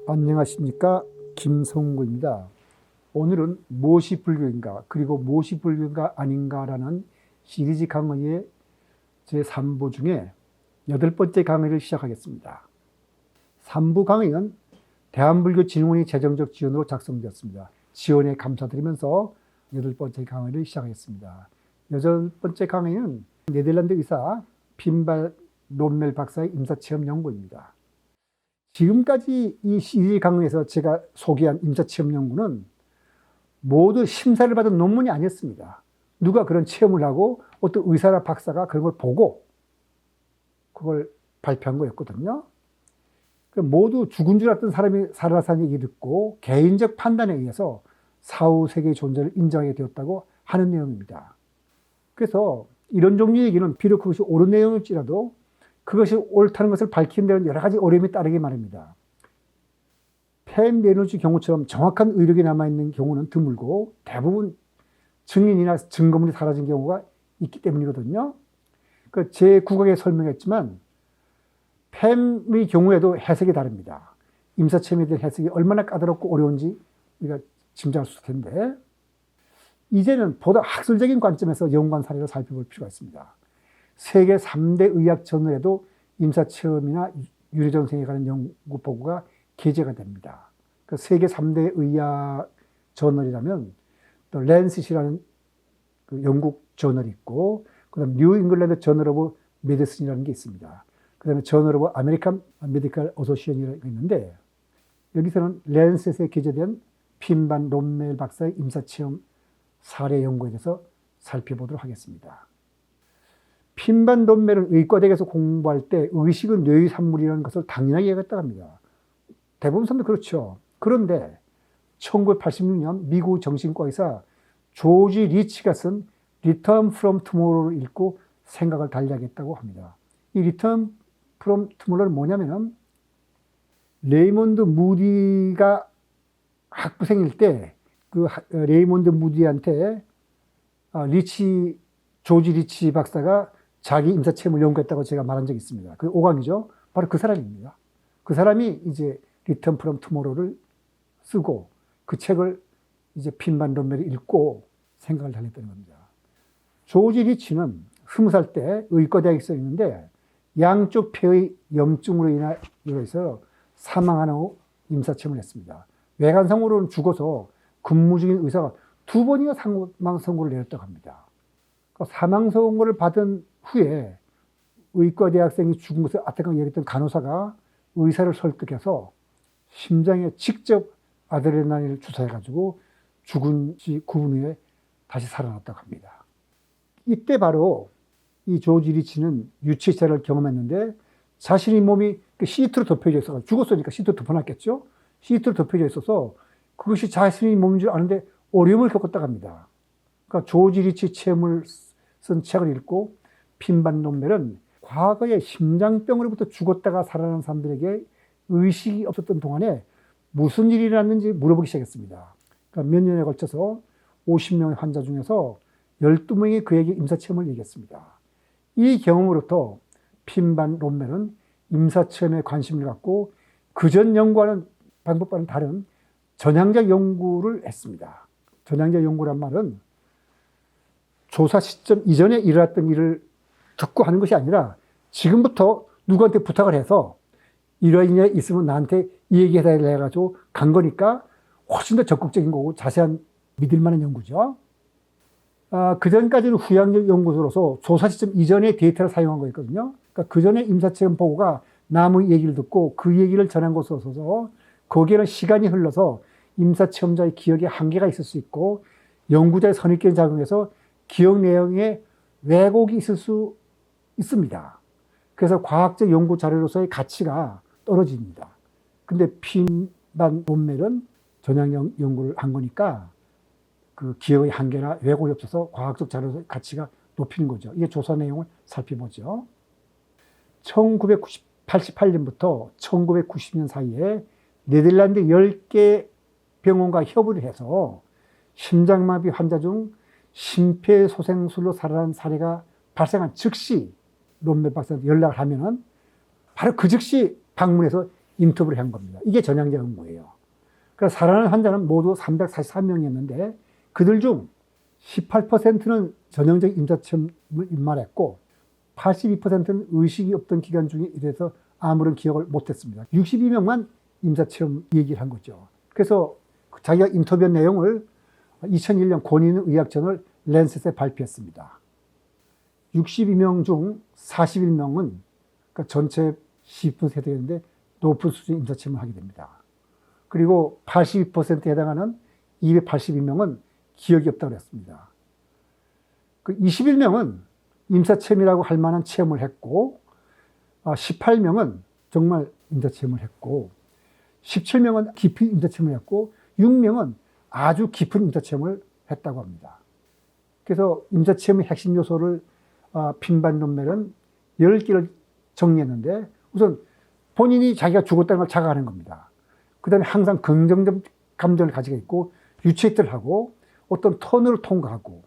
안녕하십니까, 김성구입니다. 오늘은 무엇이 불교인가, 그리고 무엇이 불교인가 아닌가라는 시리즈 강의의 제3부 중에 8번째 강의를 시작하겠습니다. 3부 강의는 대한불교진흥원의 재정적 지원으로 작성되었습니다. 지원에 감사드리면서 8번째 강의를 시작하겠습니다. 8번째 강의는 네덜란드 의사 핀반 롬멜 박사의 임사체험 연구입니다. 지금까지 이 시리즈 강의에서 제가 소개한 임사체험 연구는 모두 심사를 받은 논문이 아니었습니다. 누가 그런 체험을 하고 어떤 의사나 박사가 그런 걸 보고 그걸 발표한 거였거든요. 모두 죽은 줄 알았던 사람이 살아났다는 얘기 듣고 개인적 판단에 의해서 사후 세계의 존재를 인정하게 되었다고 하는 내용입니다. 그래서 이런 종류의 얘기는 비록 그것이 옳은 내용일지라도 그것이 옳다는 것을 밝히는 데는 여러 가지 어려움이 따르기 마련입니다. 펜 레노즈 경우처럼 정확한 의력이 남아있는 경우는 드물고 대부분 증인이나 증거물이 사라진 경우가 있기 때문이거든요. 제 구강에 설명했지만 펜의 경우에도 해석이 다릅니다. 임사체험에 대한 해석이 얼마나 까다롭고 어려운지 우리가 짐작할 수 있을 텐데 이제는 보다 학술적인 관점에서 연구한 사례를 살펴볼 필요가 있습니다. 세계 3대 의학 저널에도 임사체험이나 유래전생에 관한 연구 보고가 게재가 됩니다. 세계 3대 의학 저널이라면 또 랜셋이라는 그 영국 저널이 있고, 그다음 뉴 잉글랜드 저널 오브 메디슨이라는 게 있습니다. 그다음에 저널 오브 아메리칸 메디컬 어소시에이션이 있는데 여기서는 랜셋에 게재된 핀반 롬멜 박사의 임사체험 사례 연구에 대해서 살펴보도록 하겠습니다. 핀반 롬멜은 의과대학에서 공부할 때 의식은 뇌의 산물이라는 것을 당연하게 여겼다고 합니다. 대부분 사람들 그렇죠. 그런데 1986년 미국 정신과 의사 조지 리치가 쓴 Return from Tomorrow를 읽고 생각을 달리하겠다고 합니다. 이 Return from Tomorrow는 뭐냐면은 레이몬드 무디가 학부생일 때 그 레이몬드 무디한테 조지 리치 박사가 자기 임사체험을 연구했다고 제가 말한 적이 있습니다. 그 5강이죠. 바로 그 사람입니다. 그 사람이 이제 Return from Tomorrow를 쓰고 그 책을 이제 핀반 롬멜이 읽고 생각을 달렸다는 겁니다. 조지 리치는 20살 때 의과대학에 써 있는데 양쪽 폐의 염증으로 인해서 사망한 후 임사체험을 했습니다. 외관상으로는 죽어서 근무 중인 의사가 2번이나 사망 선고를 내렸다고 합니다. 사망 선고를 받은 후에 의과대학생이 죽은 것을 안타깝게 여겼던 간호사가 의사를 설득해서 심장에 직접 아드레날린을 주사해가지고 죽은 지 9분 후에 다시 살아났다고 합니다. 이때 바로 이 조지 리치는 유체이사를 경험했는데 자신의 몸이 시트로 덮여져 있어서 죽었으니까 시트로 덮어놨겠죠. 시트로 덮여져 있어서 그것이 자신의 몸인 줄 아는데 어려움을 겪었다고 합니다. 그러니까 조지 리치 체험을 쓴 책을 읽고 핀반 롬멜은 과거에 심장병으로부터 죽었다가 살아난 사람들에게 의식이 없었던 동안에 무슨 일이 일어났는지 물어보기 시작했습니다. 그러니까 몇 년에 걸쳐서 50명의 환자 중에서 12명이 그에게 임사체험을 얘기했습니다. 이 경험으로부터 핀반 롬멜은 임사체험에 관심을 갖고 그전 연구하는 방법과는 다른 전향적 연구를 했습니다. 전향적 연구란 말은 조사 시점 이전에 일어났던 일을 듣고 하는 것이 아니라 지금부터 누구한테 부탁을 해서 이러한 일이 있으면 나한테 이 얘기 해달라 해가지고 간 거니까 훨씬 더 적극적인 거고 자세한 믿을 만한 연구죠. 그전까지는 후양적 연구소로서 조사 시점 이전의 데이터를 사용한 거였거든요. 그러니까 그전에 임사체험 보고가 남의 얘기를 듣고 그 얘기를 전한 것으로서 거기에는 시간이 흘러서 임사체험자의 기억에 한계가 있을 수 있고 연구자의 선입견 작용해서 기억 내용에 왜곡이 있을 수 있습니다. 그래서 과학적 연구 자료로서의 가치가 떨어집니다. 근데 핀반 롬멜은 전향적 연구를 한 거니까 그 기억의 한계나 왜곡이 없어서 과학적 자료의 가치가 높이는 거죠. 이게 조사 내용을 살펴보죠. 1988년부터 1990년 사이에 네덜란드 10개 병원과 협의를 해서 심장마비 환자 중 심폐소생술로 살아난 사례가 발생한 즉시 롬멜 박사한테 연락을 하면은 바로 그 즉시 방문해서 인터뷰를 한 겁니다. 이게 전향제 응모예요. 그래서 살아난 환자는 모두 343명이었는데 그들 중 18%는 전형적 임사체험을 말했고 82%는 의식이 없던 기간 중에 이래서 아무런 기억을 못했습니다. 62명만 임사체험 얘기를 한 거죠. 그래서 자기가 인터뷰한 내용을 2001년 권위의학저널 랜셋에 발표했습니다. 62명 중 41명은 그러니까 전체 12%가 되는데 높은 수준의 임사체험을 하게 됩니다. 그리고 82%에 해당하는 282명은 기억이 없다고 했습니다. 그 21명은 임사체험이라고 할 만한 체험을 했고 18명은 정말 임사체험을 했고 17명은 깊이 임사체험을 했고 6명은 아주 깊은 임사체험을 했다고 합니다. 그래서 임사체험의 핵심 요소를 핀반 롬멜은 10개를 정리했는데 우선 본인이 자기가 죽었다는 걸 자각하는 겁니다. 그 다음에 항상 긍정적 감정을 가지고 있고 유체이트를 하고 어떤 터널을 통과하고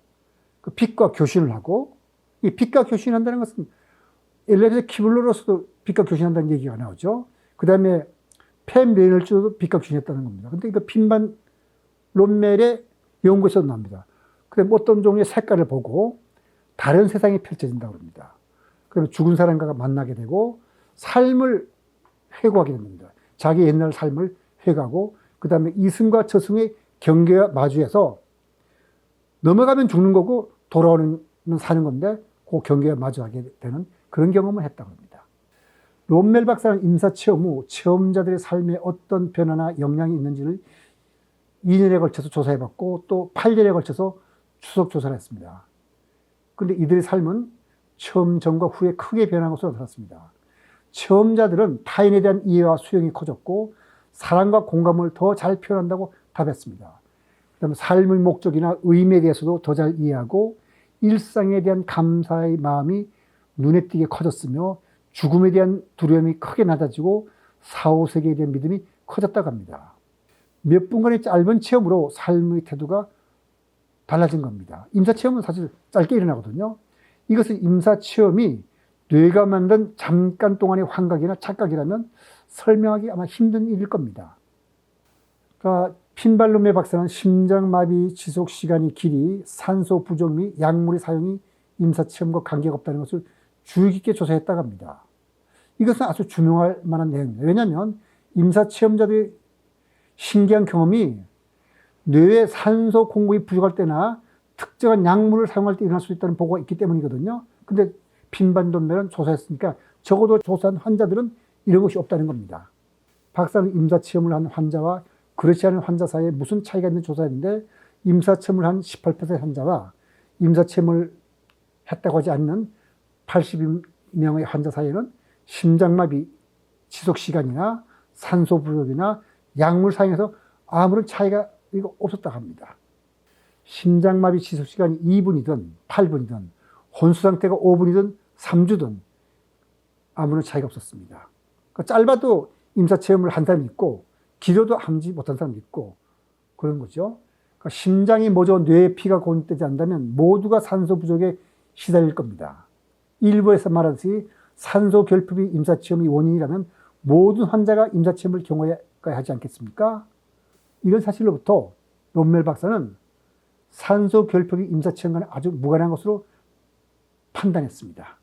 그 빛과 교신을 하고 이 빛과 교신한다는 것은 엘리베이터 키를 눌러서도 빛과 교신한다는 얘기가 나오죠. 그 다음에 펜 레이널즈도 빛과 교신했다는 겁니다. 근데 이거 핀반 롬멜의 연구에서 나옵니다. 그 다음에 어떤 종류의 색깔을 보고 다른 세상이 펼쳐진다고 합니다. 그러면 죽은 사람과 만나게 되고 삶을 회고하게 됩니다. 자기 옛날 삶을 회고하고 그 다음에 이승과 저승의 경계와 마주해서 넘어가면 죽는 거고 돌아오는 사는 건데 그 경계와 마주하게 되는 그런 경험을 했다고 합니다. 롬멜 박사는 임사체험 후 체험자들의 삶에 어떤 변화나 영향이 있는지를 2년에 걸쳐서 조사해봤고 또 8년에 걸쳐서 추적 조사를 했습니다. 그런데 이들의 삶은 체험 전과 후에 크게 변한 것으로 나타났습니다. 체험자들은 타인에 대한 이해와 수용이 커졌고 사랑과 공감을 더 잘 표현한다고 답했습니다. 그다음에 삶의 목적이나 의미에 대해서도 더 잘 이해하고 일상에 대한 감사의 마음이 눈에 띄게 커졌으며 죽음에 대한 두려움이 크게 낮아지고 사후세계에 대한 믿음이 커졌다고 합니다. 몇 분간의 짧은 체험으로 삶의 태도가 달라진 겁니다. 임사체험은 사실 짧게 일어나거든요. 이것은 임사체험이 뇌가 만든 잠깐 동안의 환각이나 착각이라면 설명하기 아마 힘든 일일 겁니다. 그러니까 핀발롬의 박사는 심장마비 지속 시간이 길이, 산소 부족 및 약물의 사용이 임사체험과 관계가 없다는 것을 주의 깊게 조사했다고 합니다. 이것은 아주 주목할 만한 내용입니다. 왜냐하면 임사체험자들의 신기한 경험이 뇌의 산소 공급이 부족할 때나 특정한 약물을 사용할 때 일어날 수 있다는 보고가 있기 때문이거든요. 근데 핀반돔멜은 조사했으니까 적어도 조사한 환자들은 이런 것이 없다는 겁니다. 박사는 임사체험을 한 환자와 그렇지 않은 환자 사이에 무슨 차이가 있는지 조사했는데 임사체험을 한 18% 환자와 임사체험을 했다고 하지 않는 82명의 환자 사이에는 심장마비 지속시간이나 산소 부족이나 약물 사용에서 아무런 차이가 없었다고 합니다. 심장마비 지속시간이 2분이든 8분이든 혼수상태가 5분이든 3주든 아무런 차이가 없었습니다. 그러니까 짧아도 임사체험을 한 사람이 있고 길어도 하지 못한 사람이 있고 그런 거죠. 그러니까 심장이 먼저 뇌에 피가 공급되지 않는다면 모두가 산소 부족에 시달릴 겁니다. 일부에서 말하듯이 산소 결핍이 임사체험의 원인이라면 모든 환자가 임사체험을 경험해야 하지 않겠습니까? 이런 사실로부터 롬멜 박사는 산소 결핍이 임사체험과는 아주 무관한 것으로 판단했습니다.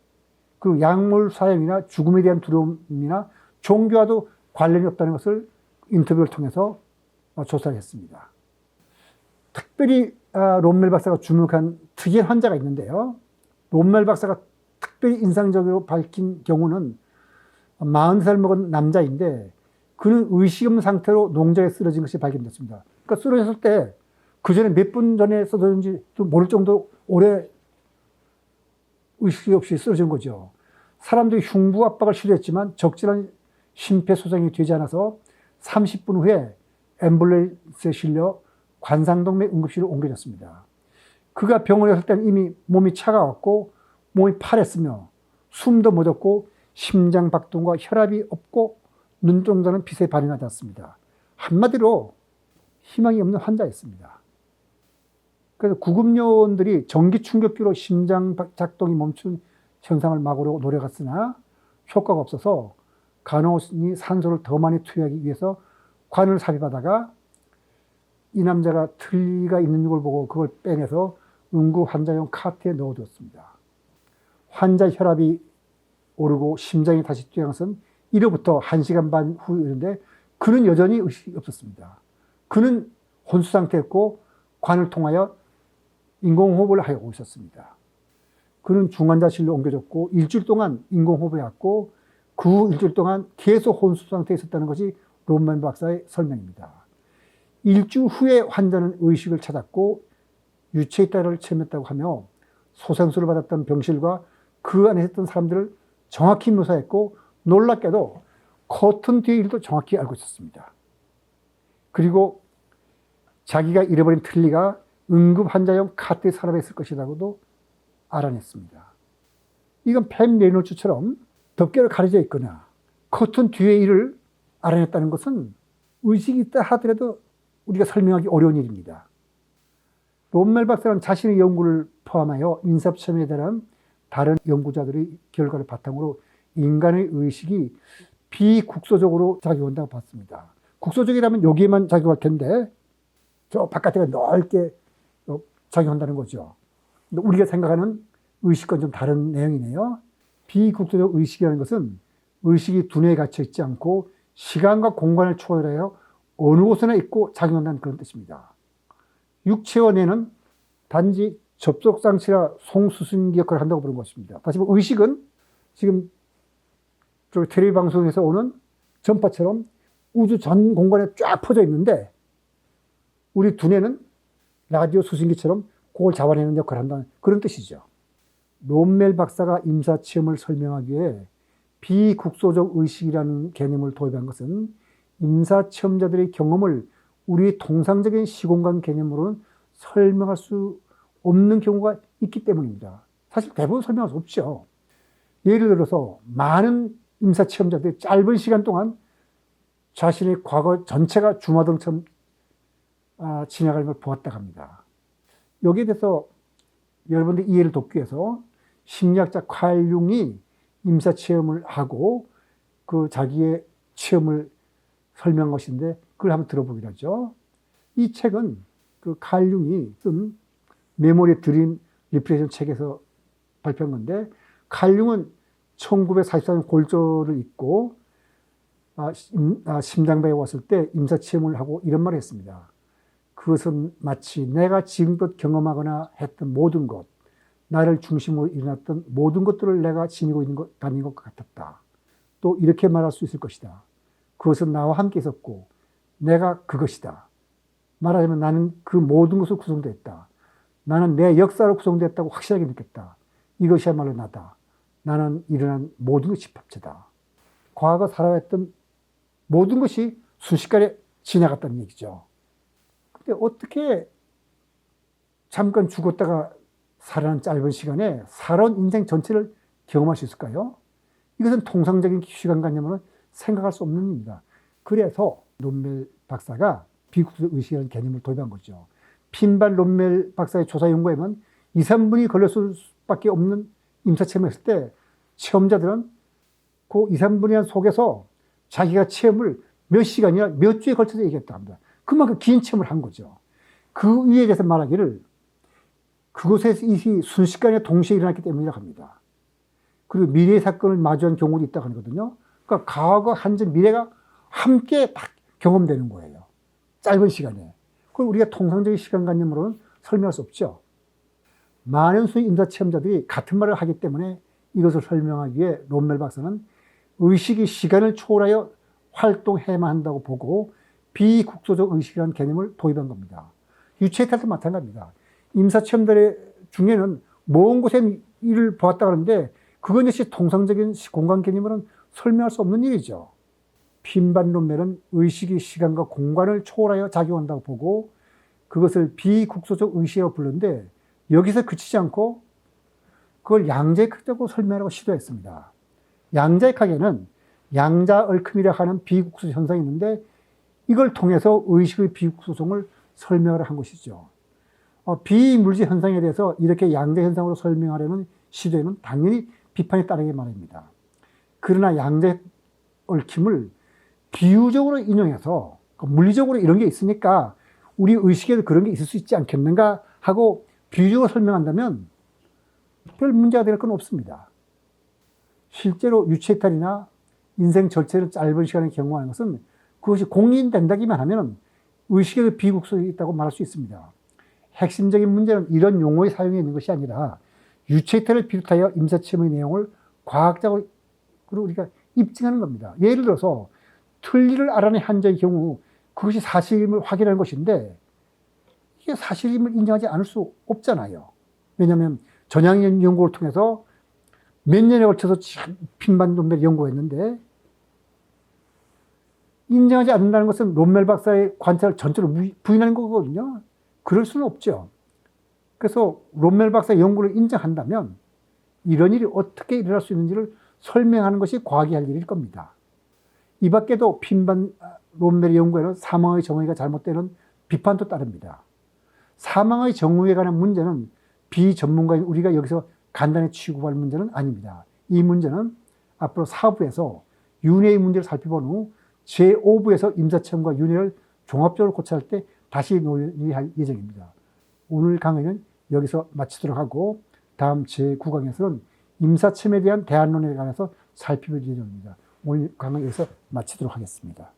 그리고 약물 사용이나 죽음에 대한 두려움이나 종교와도 관련이 없다는 것을 인터뷰를 통해서 조사를 했습니다. 특별히 롬멜 박사가 주목한 특이한 환자가 있는데요. 롬멜 박사가 특별히 인상적으로 밝힌 경우는 40살 먹은 남자인데 그는 의식 없는 상태로 농장에 쓰러진 것이 발견됐습니다. 그러니까 쓰러졌을 때 그 전에 몇 분 전에 쓰러졌는지도 모를 정도로 오래 의식이 없이 쓰러진 거죠. 사람들이 흉부 압박을 시도했지만 적절한 심폐소생이 되지 않아서 30분 후에 앰뷸런스에 실려 관상동맥 응급실로 옮겨졌습니다. 그가 병원에 왔을 때는 이미 몸이 차가웠고 몸이 파랬으며 숨도 멎었고 심장 박동과 혈압이 없고 눈동자는 빛에 반응하지 않습니다. 한마디로 희망이 없는 환자였습니다. 그래서 구급요원들이 전기 충격기로 심장 작동이 멈춘 현상을 막으려고 노력했으나 효과가 없어서 간호인이 산소를 더 많이 투여하기 위해서 관을 삽입하다가 이 남자가 틀니가 있는 걸 보고 그걸 빼내서 응급 환자용 카트에 넣어두었습니다. 환자 혈압이 오르고 심장이 다시 뛰는 것은 이로부터 1시간 반 후였는데 그는 여전히 의식이 없었습니다. 그는 혼수 상태였고 관을 통하여 인공호흡을 하고 있었습니다. 그는 중환자실로 옮겨졌고 일주일 동안 인공호흡을 했고 그 후 일주일 동안 계속 혼수 상태에 있었다는 것이 롬멜 박사의 설명입니다. 일주 후에 환자는 의식을 찾았고 유체이탈을 체험했다고 하며 소생술을 받았던 병실과 그 안에 있던 사람들을 정확히 묘사했고 놀랍게도 커튼 뒤의 일도 정확히 알고 있었습니다. 그리고 자기가 잃어버린 틀니가 응급 환자용 카트에 산업했을 것이라고도 알아냈습니다. 이건 팸 레이놀츠처럼 덮개로 가려져 있거나 커튼 뒤의 일을 알아냈다는 것은 의식이 있다 하더라도 우리가 설명하기 어려운 일입니다. 롬멜 박사는 자신의 연구를 포함하여 인셉션에 대한 다른 연구자들의 결과를 바탕으로 인간의 의식이 비국소적으로 작용한다고 봤습니다. 국소적이라면 여기에만 작용할 텐데 저 바깥에가 넓게 작용한다는 거죠. 근데 우리가 생각하는 의식과는 좀 다른 내용이네요. 비국소적 의식이라는 것은 의식이 두뇌에 갇혀 있지 않고 시간과 공간을 초월하여 어느 곳에나 있고 작용한다는 그런 뜻입니다. 육체와 뇌는 단지 접촉장치라 송수신기 역할을 한다고 부르는 것입니다. 다시 말해 의식은 지금 텔레비 방송에서 오는 전파처럼 우주 전 공간에 쫙 퍼져 있는데 우리 두뇌는 라디오 수신기처럼 그걸 잡아내는 역할을 한다는 그런 뜻이죠. 롬멜 박사가 임사체험을 설명하기 위해 비국소적 의식이라는 개념을 도입한 것은 임사체험자들의 경험을 우리의 통상적인 시공간 개념으로는 설명할 수 없는 경우가 있기 때문입니다. 사실 대부분 설명할 수 없죠. 예를 들어서 많은 임사체험자들이 짧은 시간 동안 자신의 과거 전체가 주마등처럼 지나가는 걸 보았다고 합니다. 여기에 대해서 여러분들 이해를 돕기 위해서 심리학자 칼 융이 임사체험을 하고 그 자기의 체험을 설명한 것인데 그걸 한번 들어보기로 하죠. 이 책은 그 칼 융이 쓴 메모리 드림 리프레션 책에서 발표한 건데 칼 융은 1944년 골절을 입고 심장병에 왔을 때 임사체험을 하고 이런 말을 했습니다. 그것은 마치 내가 지금껏 경험하거나 했던 모든 것, 나를 중심으로 일어났던 모든 것들을 내가 지니고 있는 것, 다닌 것 같았다. 또 이렇게 말할 수 있을 것이다. 그것은 나와 함께 있었고 내가 그것이다. 말하자면 나는 그 모든 것으로 구성되었다. 나는 내 역사로 구성되었다고 확실하게 느꼈다. 이것이야말로 나다. 나는 일어난 모든 것이 법체다. 과거 살아왔던 모든 것이 순식간에 지나갔다는 얘기죠. 근데 어떻게 잠깐 죽었다가 살아난 짧은 시간에 살아온 인생 전체를 경험할 수 있을까요? 이것은 통상적인 시간관념으로는 생각할 수 없는 일입니다. 그래서 롬멜 박사가 비국소적 의식이라는 개념을 도입한 거죠. 핀반 롬멜 박사의 조사 연구에 보면 2, 3분이 걸렸을 수밖에 없는 임사체험을 했을 때 체험자들은 그 2, 3분이란 속에서 자기가 체험을 몇 시간이나 몇 주에 걸쳐서 얘기했다 합니다. 그만큼 긴 체험을 한 거죠. 그 위에 대해서 말하기를 그곳에서 이 순식간에 동시에 일어났기 때문이라고 합니다. 그리고 미래의 사건을 마주한 경우도 있다고 하거든요. 그러니까 과거, 현재, 미래가 함께 딱 경험되는 거예요. 짧은 시간에. 그걸 우리가 통상적인 시간관념으로는 설명할 수 없죠. 많은 수의 임사체험자들이 같은 말을 하기 때문에 이것을 설명하기 위해 롬멜 박사는 의식이 시간을 초월하여 활동해야만 한다고 보고 비국소적 의식이라는 개념을 도입한 겁니다. 유체이탈도 마찬가지입니다. 임사체험들 중에는 먼 곳에 일을 보았다 하는데 그것 역시 통상적인 공간 개념으로는 설명할 수 없는 일이죠. 핀반 롬멜은 의식이 시간과 공간을 초월하여 작용한다고 보고 그것을 비국소적 의식이라고 부르는데 여기서 그치지 않고 그걸 양자역학적으로 설명하려고 시도했습니다. 양자역학에는 양자얼큼이라고 하는 비국소적 현상이 있는데 이걸 통해서 의식의 비국소성을 설명을 한 것이죠. 비물질 현상에 대해서 이렇게 양자 현상으로 설명하려는 시도에는 당연히 비판이 따르게 말입니다. 그러나 양자 얽힘을 비유적으로 인용해서 물리적으로 이런 게 있으니까 우리 의식에도 그런 게 있을 수 있지 않겠는가 하고 비유적으로 설명한다면 별 문제가 될 건 없습니다. 실제로 유체이탈이나 인생 전체를 짧은 시간에 경험하는 것은 그것이 공인된다기만 하면 의식에도 비국성이 있다고 말할 수 있습니다. 핵심적인 문제는 이런 용어의 사용에 있는 것이 아니라 유체이탈을 비롯하여 임사체험의 내용을 과학적으로 우리가 입증하는 겁니다. 예를 들어서 틀니를 알아낸 환자의 경우 그것이 사실임을 확인하는 것인데 이게 사실임을 인정하지 않을 수 없잖아요. 왜냐하면 전향 연구를 통해서 몇 년에 걸쳐서 핀반 롬멜을 연구했는데 인정하지 않는다는 것은 롬멜 박사의 관찰을 전체로 부인하는 거거든요. 그럴 수는 없죠. 그래서 롬멜 박사의 연구를 인정한다면 이런 일이 어떻게 일어날 수 있는지를 설명하는 것이 과학이 할 일일 겁니다. 이 밖에도 핀반 롬멜의 연구에는 사망의 정의가 잘못되는 비판도 따릅니다. 사망의 정의에 관한 문제는 비전문가인 우리가 여기서 간단히 취급할 문제는 아닙니다. 이 문제는 앞으로 4부에서 윤회의 문제를 살펴본 후 제5부에서 임사체험과 윤회를 종합적으로 고찰할 때 다시 논의할 예정입니다. 오늘 강의는 여기서 마치도록 하고 다음 제9강에서는 임사체험에 대한 대안론에 관해서 살펴볼 예정입니다. 오늘 강의 여기서 마치도록 하겠습니다.